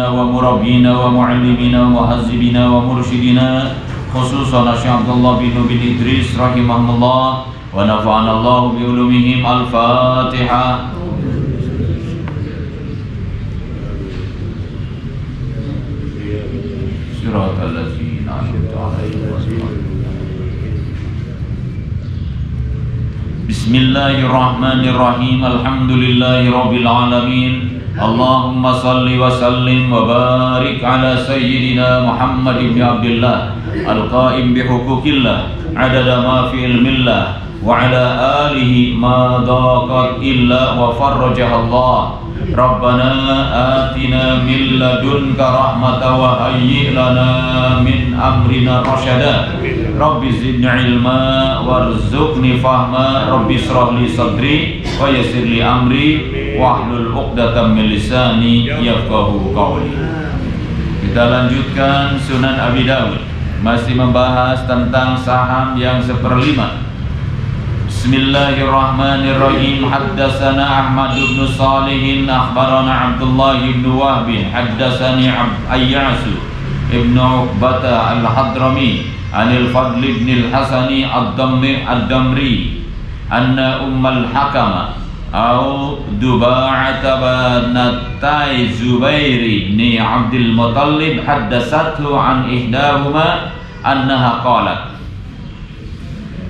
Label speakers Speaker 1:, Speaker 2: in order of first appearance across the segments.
Speaker 1: ومربينا ومعلمنا ومهذبنا ومرشدنا خصوصا الشيخ عبد الله بن إدريس رحمهم الله ونفعنا الله بعلومهم. الفاتحة. صراط الذين أنعمت عليهم. Bismillahirrahmanirrahim. Alhamdulillahi rabbil alamin. Allahumma salli wa sallim wa barik ala sayyidina Muhammad ibn Abdullah al-qaim bihuquqillah adada ma fi ilmillah wa ala alihi ma daqat illa wa farrajaha Allah. Rabbana atina min ladunka rahmatan wa hayyi lana min amrina rasyada. Rabbi zidni ilma warzuqni fahma. Rabbi shrah li sadri wa yassir li amri wahlul 'uqdatam min lisani yafqahu qawli. Kita lanjutkan Sunan Abi Dawud, masih membahas tentang saham yang seperlima. Bismillahirrahmanirrahim. Haddatsana Ahmad bin Shalih akhbarana Abdullah bin Wahb haddatsani Ayyasu ibn Uqbah al-Hadrami anil Fadl ibn al-Hasani ad-Damri anna Ummul Hakam au Duba'ata banatai Zubair ibn Abdul Muttalib haddatsathu an ihdahuma annaha qalat,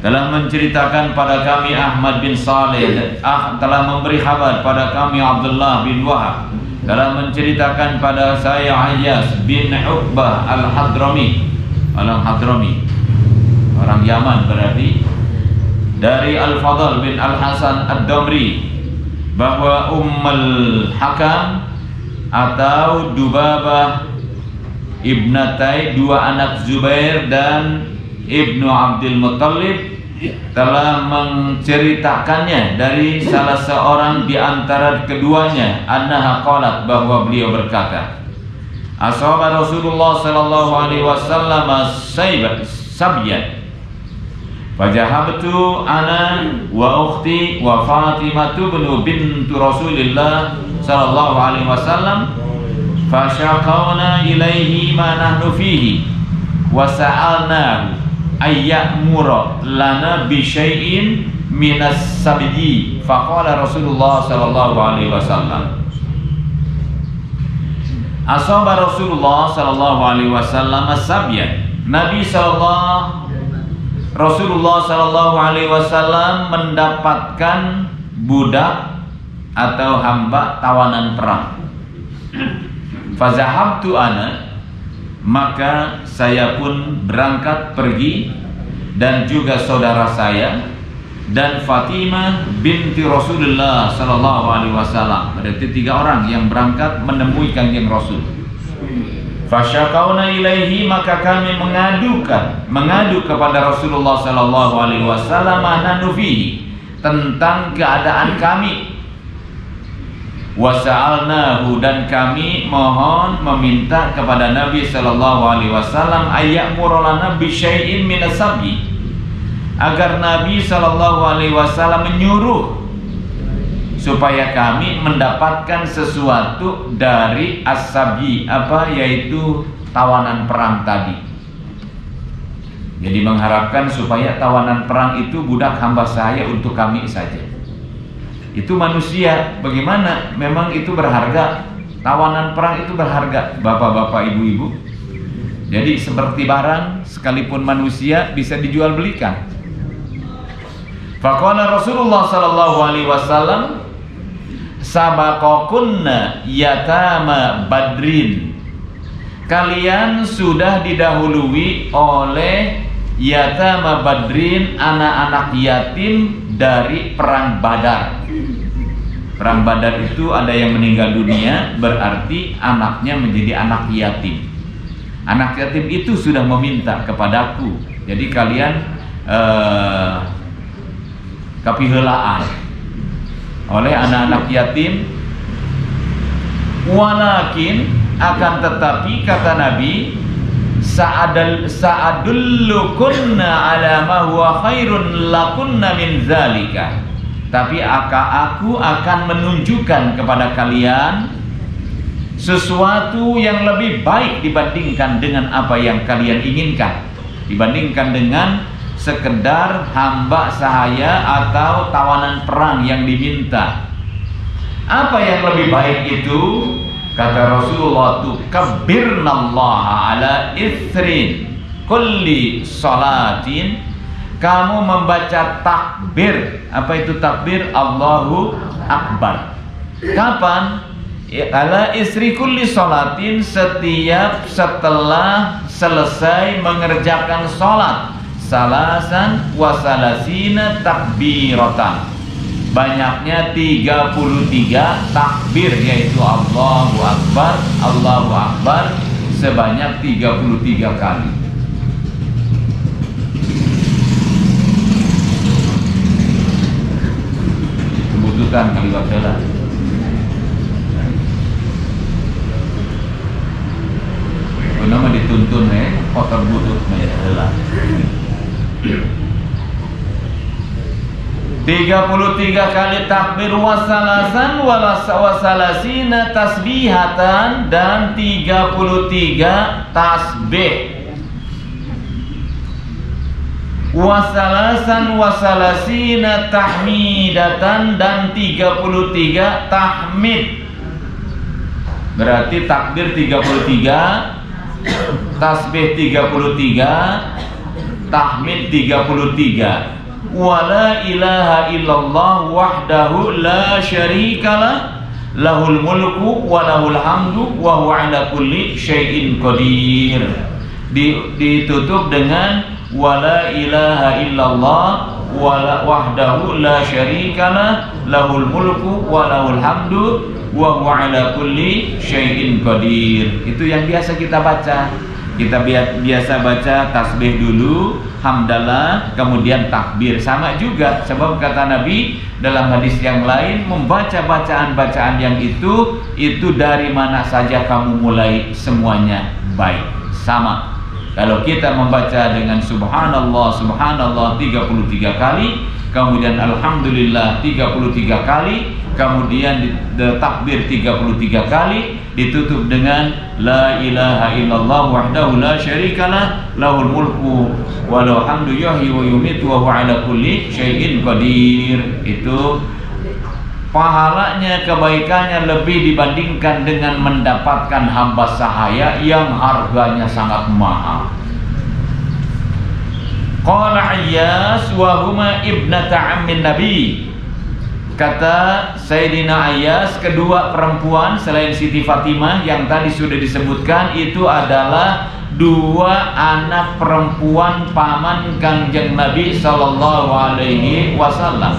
Speaker 1: telah menceritakan pada kami Ahmad bin Saleh, telah memberi kabar pada kami Abdullah bin Wahab, telah menceritakan pada saya Ayyas bin Uqbah al-Hadrami, orang Yaman berarti, dari Al-Fadl bin Al-Hasan ad-Damri, bahwa Ummul Hakam atau Dubabah ibnatai, dua anak Zubair dan Ibnu Abdul Muttalib, telah menceritakannya dari salah seorang di antara keduanya, annaha qalat, bahwa beliau berkata, ashaba Rasulullah sallallahu alaihi wasallam sabyan fajahabtu ana wa ukhti wa Fatimatu bintu Rasulillah sallallahu alaihi wasallam fashaqawna ilaihi ma nahnu fihi wa sa'alnahu ayyamura lana bi syai'in minas sabyi faqala Rasulullah sallallahu alaihi wasallam, ashaba Rasulullah sallallahu alaihi wasallam sabyan, Rasulullah sallallahu alaihi wasallam mendapatkan budak atau hamba tawanan perang. Fazahabtu ana, maka saya pun berangkat pergi, dan juga saudara saya dan Fatimah binti Rasulullah sallallahu alaihi wasallam. Berarti 3 orang yang berangkat menemui Kanjeng Rasul. Fasyaqauna ilaihi, maka kami mengadu kepada Rasulullah sallallahu alaihi wasallam nahnu fihi, tentang keadaan kami. Wasa'alnahu, dan kami meminta kepada Nabi sallallahu alaihi wasallam ayyamura lana bi syai'in min as-sabyi, agar Nabi sallallahu alaihi wasallam menyuruh supaya kami mendapatkan sesuatu dari as-sabyi, yaitu tawanan perang tadi. Jadi mengharapkan supaya tawanan perang itu budak hamba saya untuk kami saja. Itu manusia, bagaimana? Memang itu berharga. Tawanan perang itu berharga, bapak-bapak, ibu-ibu. Jadi seperti barang, sekalipun manusia bisa dijual belikan. Faqala Rasulullah sallallahu alaihi wasallam, sabaqakunna yatama badrin, kalian sudah didahului oleh yatama badrin, anak-anak yatim dari perang Badar. Perang Badar itu ada yang meninggal dunia, berarti anaknya menjadi anak yatim. Anak yatim itu sudah meminta kepadaku, jadi kalian kapiheulaan oleh anak-anak yatim. Walakin, akan tetapi, kata Nabi, sa'adullukunna ala ma huwa khairun lakunna min zalika, tapi aku akan menunjukkan kepada kalian sesuatu yang lebih baik dibandingkan dengan apa yang kalian inginkan, dibandingkan dengan sekedar hamba sahaya atau tawanan perang yang diminta. Apa yang lebih baik itu? Kata Rasulullah, tu kabbirnallaha ala ithrin kulli salatin. Kamu membaca takbir. Apa itu takbir? Allahu Akbar. Kapan? Ala isri kulli salatin, setiap setelah selesai mengerjakan salat. Salasan wa salasina takbiratan. Banyaknya 33 takbir, yaitu Allahu Akbar, Allahu Akbar sebanyak 33 kali. Kebutuhan kali wakala. Nama dituntun kotor butut adalah 33 kali takbir wasalasan wasalasina tasbihatan, dan 33 tasbih. Wasalasan wasalasina tahmidatan, dan 33 tahmid. Berarti takbir 33, tasbih 33, tahmid 33. Wala ilaha illallah wahdahu la syarikalah, lahul mulku wa lahul hamdu wa huwa ala kulli syai'in qadir. Ditutup dengan wala ilaha illallah wahdahu la syarikalah, lahul mulku wa lahul hamdu wa huwa ala kulli syai'in qadir. Itu yang biasa kita baca. Kita biasa baca tasbih dulu, hamdalah, kemudian takbir. Sama juga, sebab kata Nabi dalam hadis yang lain, membaca bacaan-bacaan yang itu dari mana saja kamu mulai, semuanya baik. Sama. Kalau kita membaca dengan subhanallah, subhanallah 33 kali, kemudian alhamdulillah 33 kali, kemudian takbir 33 kali, ditutup dengan la ilaha illallah wahdahu la syarikalah, lahul mulku wa lahul hamdu yuhyi wa yumiitu wa huwa ala kulli syai'in qadir. Itu pahalanya, kebaikannya lebih dibandingkan dengan mendapatkan hamba sahaya yang harganya sangat mahal. Qala Ayyas wa huma ibnata ammin Nabi. Kata Sayyidina Ayyas, kedua perempuan selain Siti Fatimah yang tadi sudah disebutkan itu adalah dua anak perempuan paman Kanjeng Nabi sallallahu alaihi wasallam.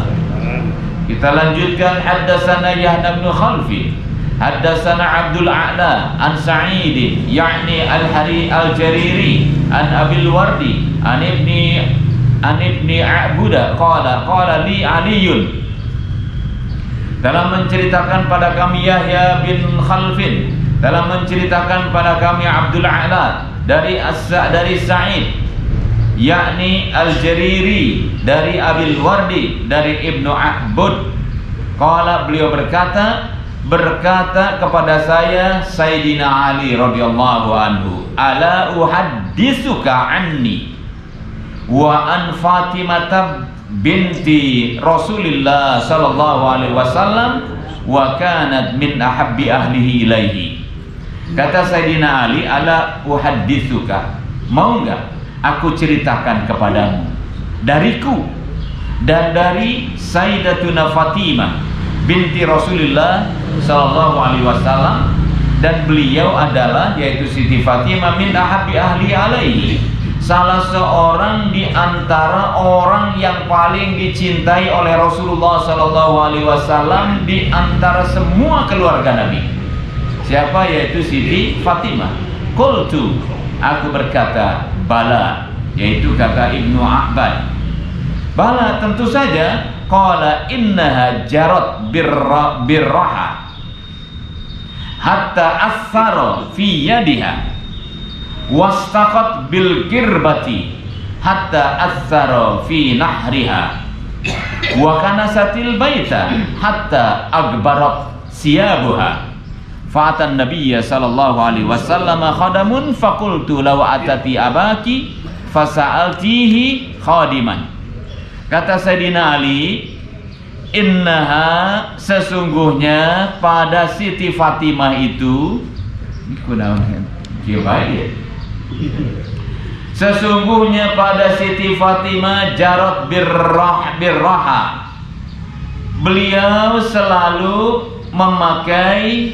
Speaker 1: Kita lanjutkan. Haddatsana Yahya bin Khalfi, haddatsana Abdul A'la an Sa'id yakni al-Jariri an Abil Wardi an ibni A'buda qala li Aliyun. Dalam menceritakan pada kami Yahya bin Khalfin, dalam menceritakan pada kami Abdul A'la dari Sa'id yakni Al-Jariri dari Abil Wardi dari Ibnu A'bud. Qala, beliau berkata kepada saya Sayyidina Ali radhiyallahu anhu, ala uhadditsuka anni wa an Fatimah binti Rasulillah sallallahu alaihi wasallam wa kanat min ahabbi ahlihi ilaihi. Kata Sayyidina Ali, ala uhadditsuka, mau enggak aku ceritakan kepadamu dariku dan dari Sayyidatuna Fatimah binti Rasulillah sallallahu alaihi wasallam, dan beliau adalah, yaitu Siti Fatimah, min ahabbi ahli alaihi, salah seorang di antara orang yang paling dicintai oleh Rasulullah sallallahu alaihi wasallam di antara semua keluarga Nabi. Siapa? Yaitu Siti Fatimah. Qultu, aku berkata, bala, yaitu kata Ibnu A'bad. Bala, tentu saja. Qala innaha jarat birraha hatta athara fi yadiha wastaqat bil kirbati hatta athara fi nahriha wa kanasatil baita hatta agbarat siyabuha fa'atan nabiyya sallallahu alaihi wasallam khadamun faqultu law atati abaki fasa'altihi khadiman. Kata Sayyidina Ali, innaha, sesungguhnya pada Siti Fatimah itu, sesungguhnya pada Siti Fatimah jarat birraha, beliau selalu memakai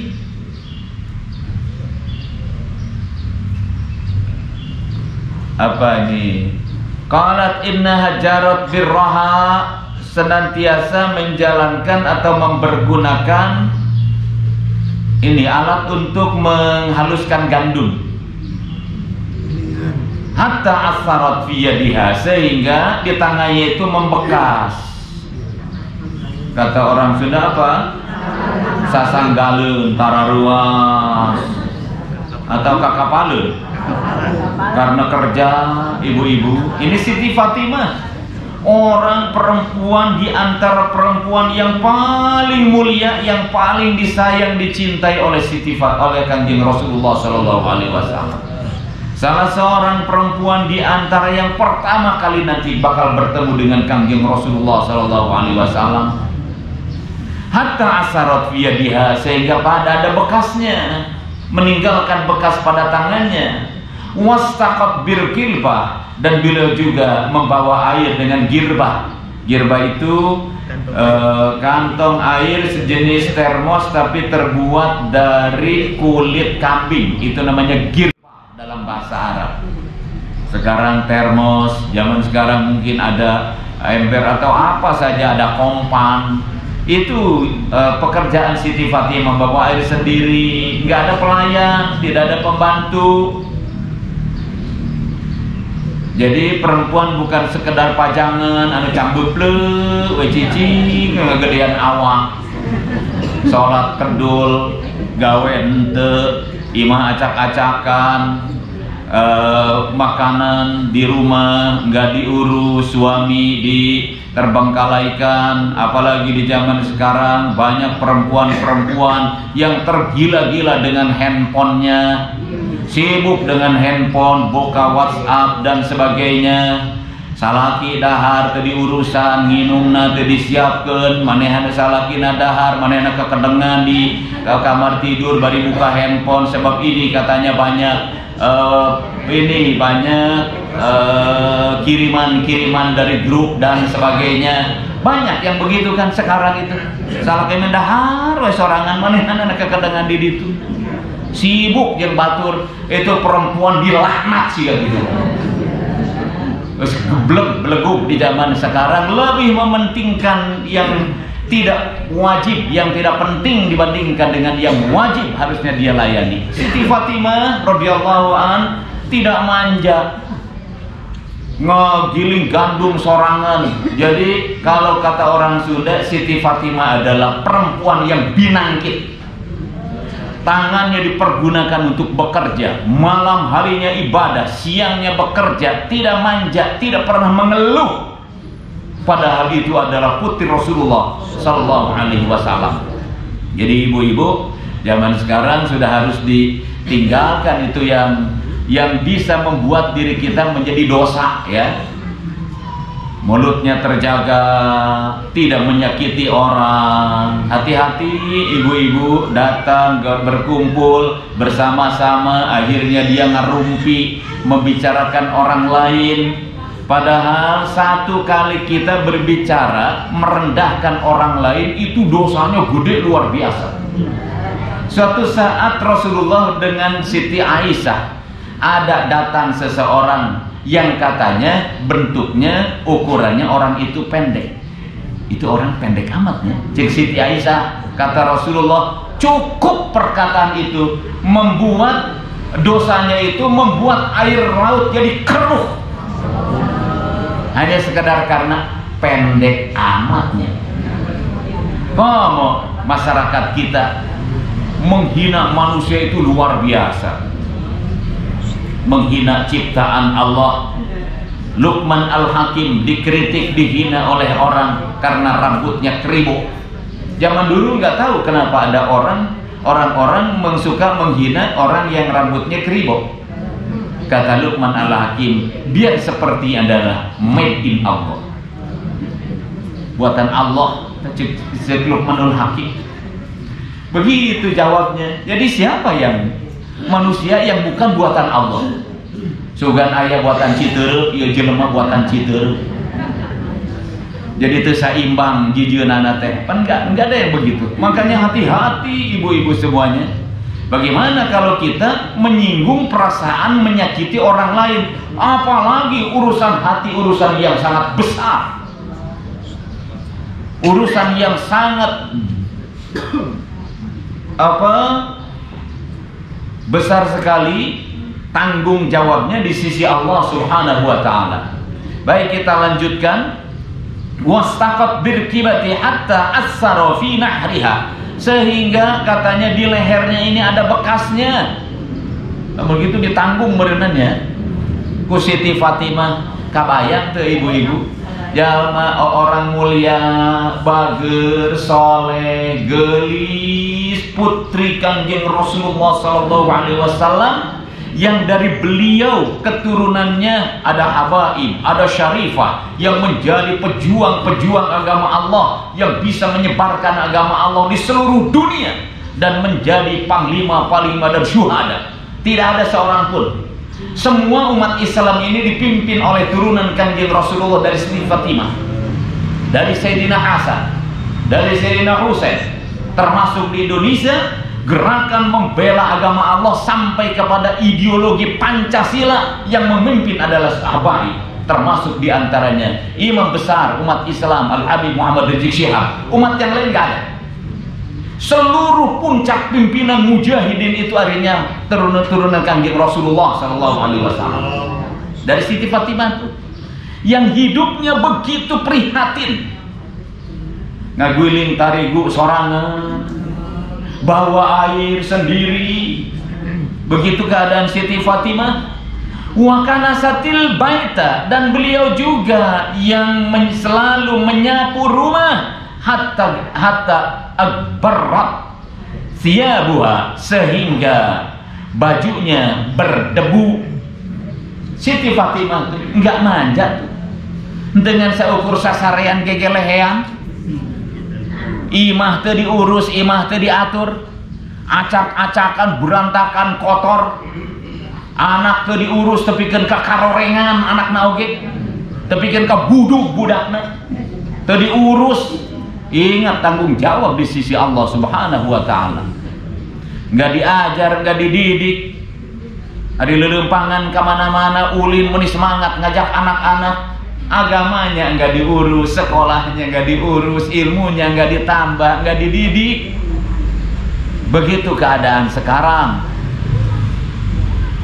Speaker 1: apa ini? Qalat innaha jarat birraha, senantiasa menjalankan atau mempergunakan ini alat untuk menghaluskan gandum. Hatta asarat fi yadiha, sehingga di tangannya itu membekas. Kata orang Sunda apa? Sasanggaleun tararuas atau kakapaleun. Karena kerja ibu-ibu. Ini Siti Fatimah, orang perempuan di antara perempuan yang paling mulia, yang paling disayang, dicintai oleh oleh Kanjeng Rasulullah Sallallahu Alaihi Wasallam. Salah seorang perempuan di antara yang pertama kali nanti bakal bertemu dengan Kanjeng Rasulullah Sallallahu Alaihi Wasallam. Hatta asarat fi yadiha, sehingga pada ada bekasnya, meninggalkan bekas pada tangannya. Wastaqat birkilbah, dan beliau juga membawa air dengan girbah. Girbah itu kantong air sejenis termos tapi terbuat dari kulit kambing. Itu namanya girbah dalam bahasa Arab. Sekarang termos, zaman sekarang mungkin ada ember atau apa saja, ada kompan. Itu pekerjaan Siti Fatimah, membawa air sendiri, nggak ada pelayan, tidak ada pembantu. Jadi perempuan bukan sekedar pajangan, anu cambut pleu, we cicing, ngegedean awak. Salat kedul, gawe henteu, imah acak-acakan, makanan di rumah nggak diurus, suami diterbengkalaikan. Apalagi di zaman sekarang banyak perempuan-perempuan yang tergila-gila dengan handphonenya, sibuk dengan handphone, buka WhatsApp dan sebagainya. Salaki dahar tadi urusan, nginumna tadi disiapkeun, manehna salakina dahar, manehna kekedengan di kamar tidur bari buka handphone. Sebab ini katanya banyak kiriman-kiriman dari grup dan sebagainya. Banyak yang begitu kan sekarang itu. Salakina dahar we sorangan, manehna kekedengan di ditu. Sibuk yang batur, itu perempuan dilaknat sih gitu. Terus beleguk di zaman sekarang, lebih mementingkan yang tidak wajib, yang tidak penting dibandingkan dengan yang wajib harusnya dia layani. Siti Fatimah radhiyallahu an tidak manja, ngegiling gandum sorangan. Jadi kalau kata orang Sunda, Siti Fatimah adalah perempuan yang binangkit. Tangannya dipergunakan untuk bekerja, malam harinya ibadah, siangnya bekerja, tidak manja, tidak pernah mengeluh. Padahal itu adalah putri Rasulullah Sallallahu Alaihi Wasallam. Jadi ibu-ibu zaman sekarang sudah harus ditinggalkan itu yang bisa membuat diri kita menjadi dosa, ya. Mulutnya terjaga, tidak menyakiti orang. Hati-hati ibu-ibu datang berkumpul bersama-sama, akhirnya dia ngerumpi membicarakan orang lain. Padahal satu kali kita berbicara merendahkan orang lain itu dosanya gede luar biasa. Suatu saat Rasulullah dengan Siti Aisyah ada datang seseorang yang katanya bentuknya, ukurannya orang itu pendek. Itu orang pendek amatnya. Cik Siti Aisyah, kata Rasulullah, cukup perkataan itu membuat dosanya itu membuat air laut jadi keruh. Hanya sekedar karena pendek amatnya. Masyarakat kita menghina manusia itu luar biasa. Menghina ciptaan Allah. Luqman Al-Hakim dikritik, dihina oleh orang karena rambutnya keribu. Zaman dulu nggak tahu kenapa ada orang orang-orang suka menghina orang yang rambutnya keribok. Kata Luqman Al-Hakim, biar seperti adalah made in Allah, buatan Allah. Luqmanul Hakim begitu jawabnya. Jadi siapa yang manusia yang bukan buatan Allah? Sugan ayah buatan citer, ya jelema buatan citer. Jadi itu seimbang jijieunana teh. Pan enggak ada yang begitu. Makanya hati-hati ibu-ibu semuanya. Bagaimana kalau kita menyinggung perasaan, menyakiti orang lain, apalagi urusan hati, urusan yang sangat besar, urusan yang sangat besar sekali tanggung jawabnya di sisi Allah Subhanahu wa taala. Baik, kita lanjutkan. Wastaqat birkibati hatta asara fi nahriha, sehingga katanya di lehernya ini ada bekasnya. Begitu ditanggung berenannya ku Siti Fatimah. Kabayang teu ibu-ibu, jalma orang mulia, bager, soleh, gelis, putri Kanjeng Rasulullah sallallahu alaihi wasallam, yang dari beliau keturunannya ada habaib, ada syarifah yang menjadi pejuang-pejuang agama Allah, yang bisa menyebarkan agama Allah di seluruh dunia dan menjadi panglima-panglima dan syuhada. Tidak ada seorang pun. Semua umat Islam ini dipimpin oleh turunan Kanjeng Rasulullah, dari Siti Fatimah, dari Sayyidina Hasan, dari Sayyidina Husain. Termasuk di Indonesia, gerakan membela agama Allah sampai kepada ideologi Pancasila yang memimpin adalah sahabat. Termasuk diantaranya imam besar umat Islam Al-Habib Muhammad Rizik Syihab. Umat yang lain gak ada. Seluruh puncak pimpinan mujahidin itu akhirnya turunan Kanjeng Rasulullah SAW. Dari Siti Fatimah itu, yang hidupnya begitu prihatin, ngaguiling tarigu sorangan, bawa air sendiri. Begitu keadaan Siti Fatimah. Wa kana satil baita, dan beliau juga yang selalu menyapu rumah, hatta akbarat thiyabuha, sehingga bajunya berdebu. Siti Fatimah tuh enggak manja tuh, dengan seukur sasarean gegelehean. Imah teu diurus, imah teu diatur, acak-acakan, berantakan, kotor. Anak teu diurus, tepikeun ka karorengan anakna oge, tepikeun ka buduk budakna, teu diurus. Ingat tanggung jawab di sisi Allah Subhanahu wa taala. Enggak diajar, enggak dididik. Ari leuleumpangan ka mana-mana, ulin meni semangat ngajak anak-anak. Agamanya enggak diurus, sekolahnya enggak diurus, ilmunya enggak ditambah, enggak dididik. Begitu keadaan sekarang.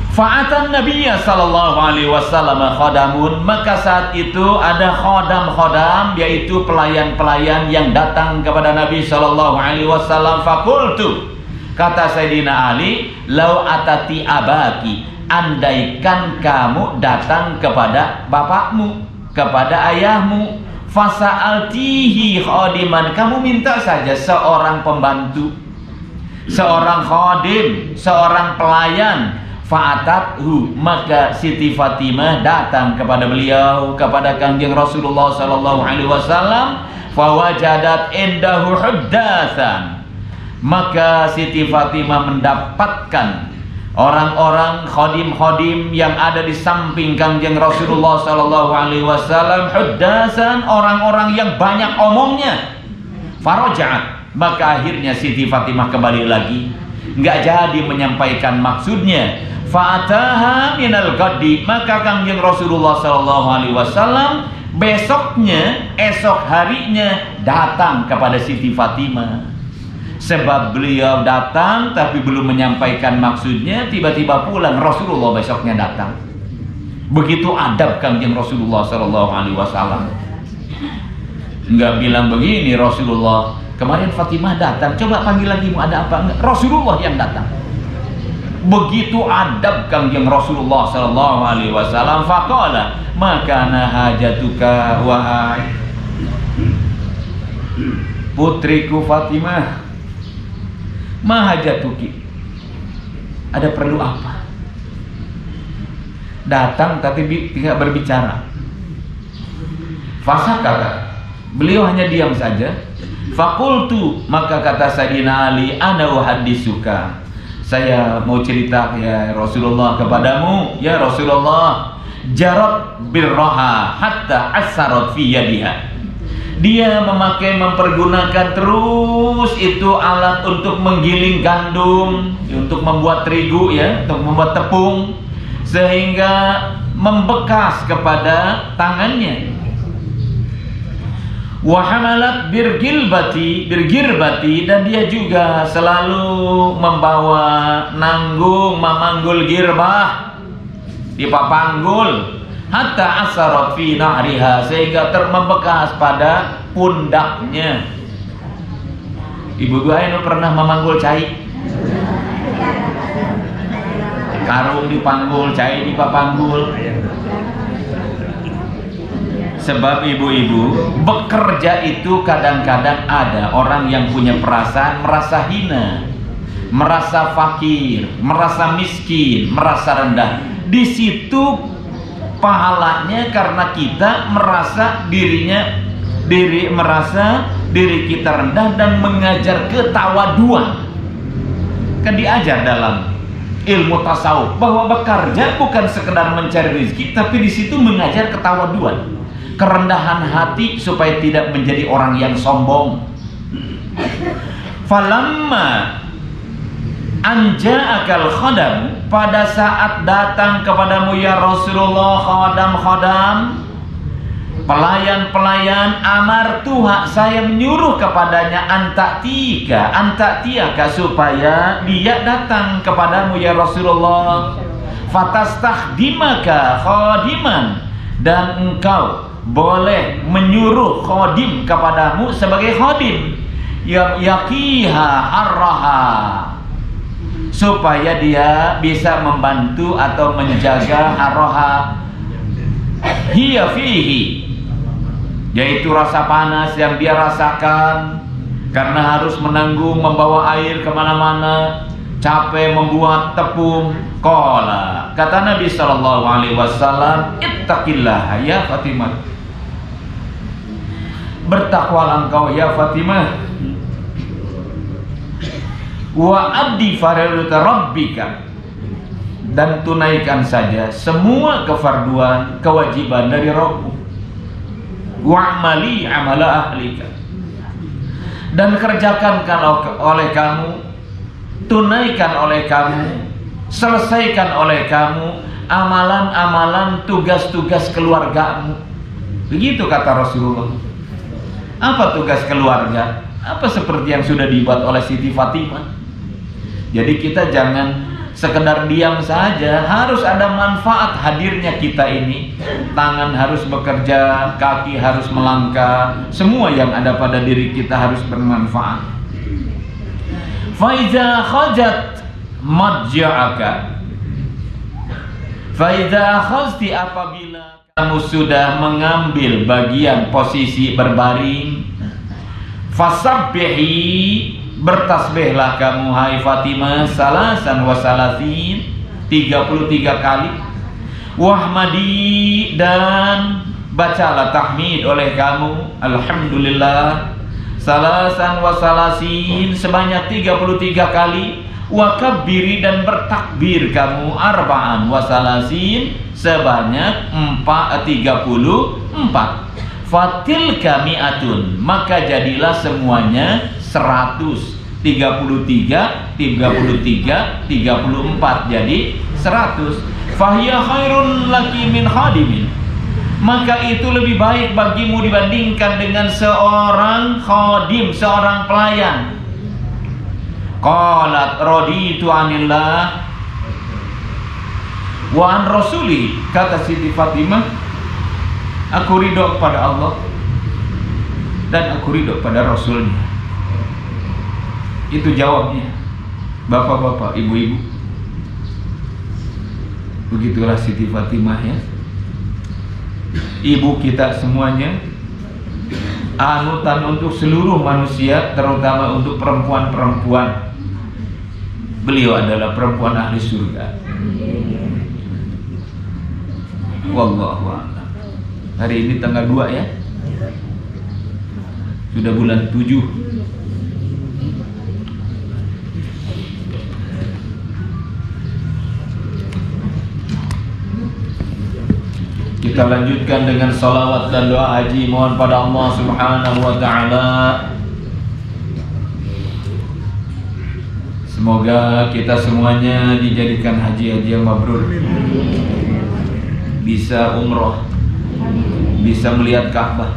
Speaker 1: Fa'atan Nabiyya sallallahu alaihi wasallam khadamun, maka saat itu ada khodam-khodam, yaitu pelayan-pelayan yang datang kepada Nabi sallallahu alaihi wasallam. Fakultu, kata Sayyidina Ali, lau atati abaki, andaikan kamu datang kepada bapakmu, kepada ayahmu, fasa'altihi khadiman, kamu minta saja seorang pembantu, seorang khadim, seorang pelayan. Fa'atathu, maka Siti Fatimah datang kepada beliau, kepada Kanjeng Rasulullah sallallahu alaihi wasallam. Fawajadat indahu huddatsan, maka Siti Fatimah mendapatkan orang-orang khadim-khadim yang ada di samping Kanjeng Rasulullah sallallahu alaihi wasallam, huddatsan, orang-orang yang banyak omongnya. Farajaat, maka akhirnya Siti Fatimah kembali lagi, enggak jadi menyampaikan maksudnya. Fa'ataha minal ghadi, maka Kanjeng Rasulullah sallallahu alaihi wasallam besoknya, esok harinya datang kepada Siti Fatimah. Sebab beliau datang tapi belum menyampaikan maksudnya, tiba-tiba pulang, Rasulullah besoknya datang. Begitu adab Kanjeng Rasulullah sallallahu alaihi wasallam. Enggak bilang begini Rasulullah, kemarin Fatimah datang, coba panggil lagi, mau ada apa? Enggak, Rasulullah yang datang. Begitu adab Kanjeng Rasulullah sallallahu alaihi wasallam. Faqala, makana hajatuka wahai putriku Fatimah,
Speaker 2: Ma hajatuki, ada perlu apa? Datang tapi tidak berbicara. Fasakata, beliau hanya diam saja. Fakultu, maka kata Sayyidina Ali, ana uhaddisuka, saya mau cerita ya Rasulullah kepadamu, ya Rasulullah. Jarat birroha hatta asarat fi yadiha, dia mempergunakan terus itu alat untuk menggiling gandum, untuk membuat terigu ya, untuk membuat tepung, sehingga membekas kepada tangannya. Wahamalat birgirbati, dan dia juga selalu membawa nanggung, memanggul girbah, dipapanggul, hatta asarat fi nahriha, sehingga membekas pada pundaknya. Ibu Ainun pernah memanggul cai? Karung dipanggul, cai dipapanggul. Sebab ibu-ibu bekerja itu kadang-kadang ada orang yang punya perasaan merasa hina, merasa fakir, merasa miskin, merasa rendah. Di situ pahalanya karena kita merasa merasa diri kita rendah dan mengajar ketawaduan. Kan diajar dalam ilmu tasawuf bahwa bekerja bukan sekedar mencari rezeki, tapi di situ mengajar ketawaduan, kerendahan hati supaya tidak menjadi orang yang sombong. Falamma anja'akal khadam, pada saat datang kepadamu ya Rasulullah khadam-khadam, pelayan-pelayan, amartuha, saya menyuruh kepadanya antaktiaka, supaya dia datang kepadamu ya Rasulullah. Fatastakhdimaka khadiman, dan engkau boleh menyuruh khadim kepadamu sebagai khadim, yaqiha harraha, supaya dia bisa membantu atau menjaga harraha, hiya fihi, yaitu rasa panas yang dia rasakan karena harus menanggung membawa air kemana-mana, capek membuat tepung. Qala, kata Nabi sallallahu alaihi wasallam, ittaqillah ya Fatimah, bertakwalah engkau ya Fatimah, wa addi fardata rabbika, dan tunaikan saja semua kefarduan, kewajiban dari Rabbmu. Wa'mali amala ahlika, dan kerjakan oleh kamu, tunaikan oleh kamu, selesaikan oleh kamu amalan-amalan tugas-tugas keluargamu. Begitu kata Rasulullah. Apa tugas keluarga? Apa seperti yang sudah dibuat oleh Siti Fatimah. Jadi kita jangan sekedar diam saja, harus ada manfaat hadirnya kita ini. Tangan harus bekerja, kaki harus melangkah, semua yang ada pada diri kita harus bermanfaat. Faiza khajat madja'aka, faiza khazti, apabila kamu sudah mengambil bagian posisi berbaring, fasabbihi, bertasbihlah kamu hai Fatimah, salasan wa salasin, 33 kali. Wahmadi, dan bacalah tahmid oleh kamu, alhamdulillah, salasan wa salasin, sebanyak 33 kali. Wakabbiri, dan bertakbir kamu, arba'an wa salasin, sebanyak 34. Fatilka mi'atun, maka jadilah semuanya 100. 33, 34 jadi 100. Fahiya khairun laki min khadimin, maka itu lebih baik bagimu dibandingkan dengan seorang khadim, seorang pelayan. Qalat raditu anillah wa an rasuli, kata Siti Fatimah, aku ridho kepada Allah dan aku ridho pada Rasulnya. Itu jawabnya. Bapak-bapak, ibu-ibu, begitulah Siti Fatimah ya. Ibu kita semuanya, anutan untuk seluruh manusia, terutama untuk perempuan-perempuan. beliau adalah perempuan ahli surga. Wallahu a'lam. Hari ini tanggal 2 ya. Sudah bulan 7. Kita lanjutkan dengan salawat dan doa haji. Mohon pada Allah Subhanahu wa ta'ala, semoga kita semuanya dijadikan haji-haji yang mabrur, bisa umroh, bisa melihat Ka'bah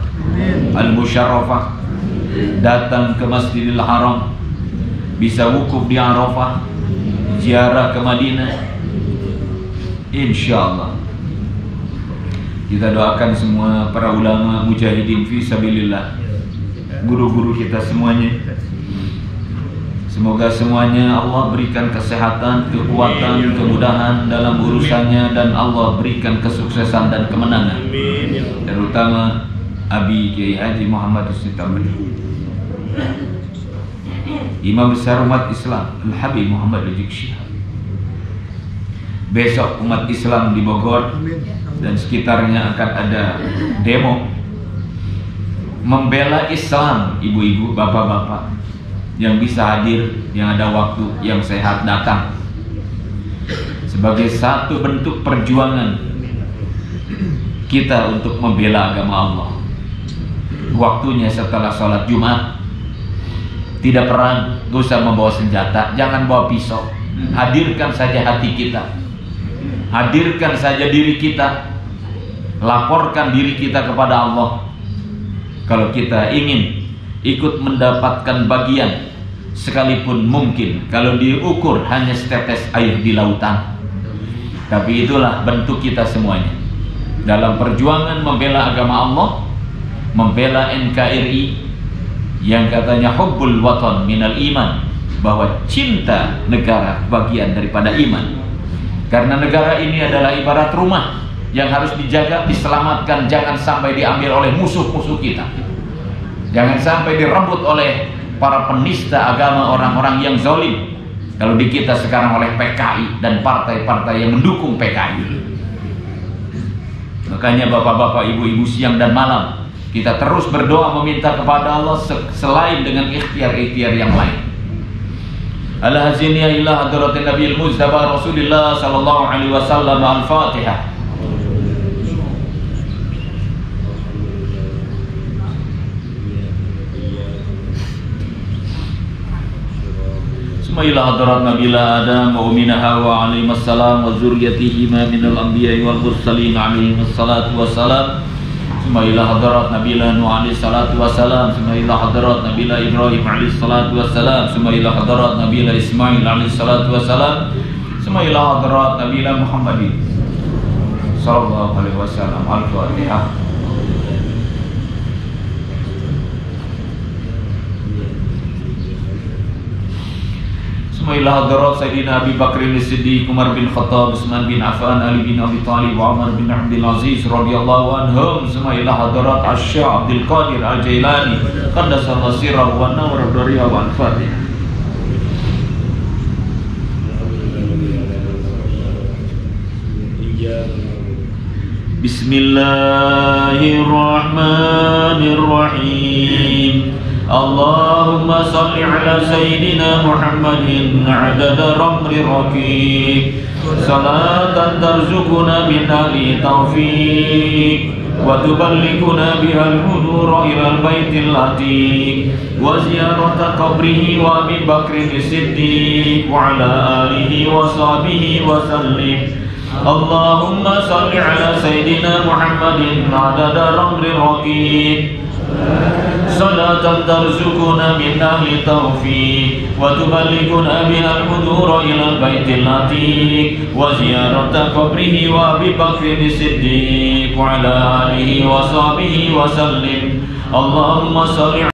Speaker 2: Al-Musyarrafah, datang ke Masjidil Haram, bisa wukuf di Arafah, ziarah ke Madinah. Insyaallah. Kita doakan semua para ulama mujahidin fi sabilillah, guru-guru kita semuanya. Semoga semuanya Allah berikan kesehatan, kekuatan, kemudahan dalam urusannya, dan Allah berikan kesuksesan dan kemenangan. Terutama Abi Kiai Haji Muhammad Husni Tamrin, Imam besar umat Islam Al-Habib Muhammad Rizik Syihab. Besok umat Islam di Bogor dan sekitarnya akan ada demo membela Islam. Ibu-ibu, bapak-bapak yang bisa hadir, yang ada waktu, yang sehat datang, sebagai satu bentuk perjuangan kita untuk membela agama Allah. Waktunya setelah sholat Jumat, tidak perang, gak usah membawa senjata, jangan bawa pisau. Hadirkan saja hati kita, hadirkan saja diri kita, laporkan diri kita kepada Allah. Kalau kita ingin ikut mendapatkan bagian, sekalipun mungkin kalau diukur hanya setetes air di lautan, tapi itulah bentuk kita semuanya dalam perjuangan membela agama Allah, membela NKRI yang katanya hubbul watan minal iman, bahwa cinta negara bagian daripada iman. Karena negara ini adalah ibarat rumah yang harus dijaga, diselamatkan, jangan sampai diambil oleh musuh-musuh kita, jangan sampai direbut oleh para penista agama, orang-orang yang zalim. Kalau di kita sekarang oleh PKI dan partai-partai yang mendukung PKI. Makanya bapak-bapak, ibu-ibu, siang dan malam kita terus berdoa meminta kepada Allah selain dengan ikhtiar-ikhtiar yang lain. Ala haziniyah ila hadratin Nabiul Mustafa Rasulullah sallallahu alaihi wasallam. Al-Fatihah. Ila hadrat Nabila Adam wa ummina Hawa alaihi wassalam wa zurriyatihima minal anbiya'i wal mursalin alaihi wassalatu wassalam. Ila hadrat Nabila Nuh alaihi salatu wassalam. Ila hadrat Nabila Ibrahim alaihi salatu wassalam. Ila hadrat Nabila Ismail alaihi salatu wassalam. Ila hadrat Nabila Muhammadin sallallahu alaihi wasallam. Al-Fatihah. Ila hadrat Sayyidina Abi Bakr As-Siddiq, Umar bin Khattab, Utsman bin Affan, Ali bin Abi Thalib, wa Umar bin Abdul Aziz radhiyallahu anhum. Ila hadrat Asy-Syaikh Abdul Qadir Al-Jailani qaddasallahu sirrahu wa nawwara dariha wa al-Fatihah. Bismillahirrahmanirrahim. Allahumma salli ala Sayyidina Muhammadin adada ramri raqiq, salatan tarzukuna min ahli taufiq, wa tuballighuna bihal hudura ilal baitil atiq, wa ziyarata qabrihi wa Abi Bakrin As-Siddiq wa ala alihi wa sahbihi wa sallim. Allahumma salli ala Sayyidina Muhammadin adada ramri raqiq, salatan tarzukuna min ahli taufiq, wa tuballighuna bihal hudura ilal baitil atiq, wa ziyarata qabrihi wa Abi Bakrin As-Siddiq wa ala alihi wa sahbihi wa sallim. Allahumma salli